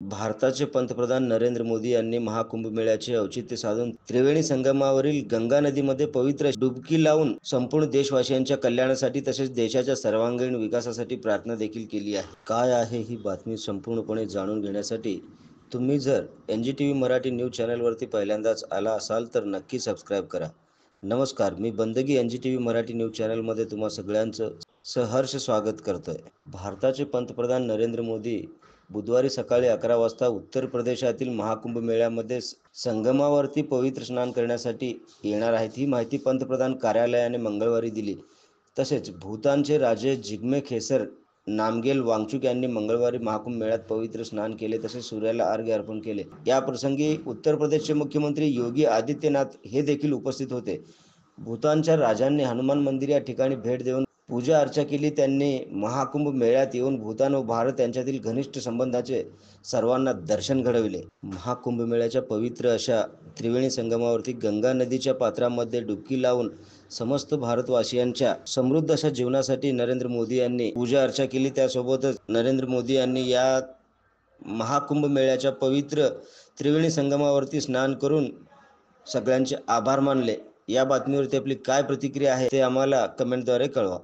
भारताचे पंतप्रधान नरेंद्र मोदी यांनी महाकुंभमेळ्याचे औचित्य साधून त्रिवेणी संगमावरील गंगा नदीमध्ये पवित्र डुबकी लावून संपूर्ण देशवासियांच्या कल्याणासाठी तसेच देशाच्या सर्वांगीण विकासासाठी प्रार्थना देखील केली आहे। काय आहे ही बातमी संपूर्णपणे जाणून घेण्यासाठी तुम्ही जर NGTV मराठी न्यूज चॅनलवरती पहिल्यांदाच आला असाल तर नक्की सबस्क्राईब करा। नमस्कार, मी बंदगी NGTV मराठी न्यूज चॅनलमध्ये तुम्हा सगळ्यांचं सहर्ष स्वागत करतोय। भारताचे पंतप्रधान नरेंद्र मोदी बुधवारी सकाळी 11 वाजता उत्तर प्रदेशातील महाकुंभ मेळ्यामध्ये संगमावरती पवित्र स्नान करण्यासाठी येणार आहेत। ही माहिती पंतप्रधान कार्यालयाने मंगळवारी दिली। तसेच भूतानचे राजे जिग्मे खेसर नामगेल वांगचुक यांनी मंगळवारी महाकुंभ मेळ्यात पवित्र स्नान केले तसेच सूर्याला अर्घ्य अर्पण केले। या प्रसंगी उत्तर प्रदेशचे मुख्यमंत्री योगी आदित्यनाथ हे देखील उपस्थित होते। भूतानच्या राजांनी हनुमान मंदिर या ठिकाणी भेट देऊन पूजा अर्चा केली। त्यांनी महाकुंभ मेळ्यात येऊन भूतान व भारत यांच्यातील घनिष्ठ संबंधाचे सर्वांना दर्शन घडविले। महाकुंभ मेळ्याच्या पवित्र अशा त्रिवेणी संगमावरती गंगा नदीच्या पात्रामध्ये डुबकी लावून समस्त भारतवासियांच्या समृद्ध अशा जीवनासाठी नरेंद्र मोदी यांनी पूजा अर्चा केली। त्यासोबतच नरेंद्र मोदी यांनी या महाकुंभ मेळ्याच्या पवित्र त्रिवेणी संगमावरती स्नान करून सगळ्यांचे आभार मानले। या बातमीवरती आपली काय प्रतिक्रिया आहे ते आम्हाला कमेंटद्वारे कळवा।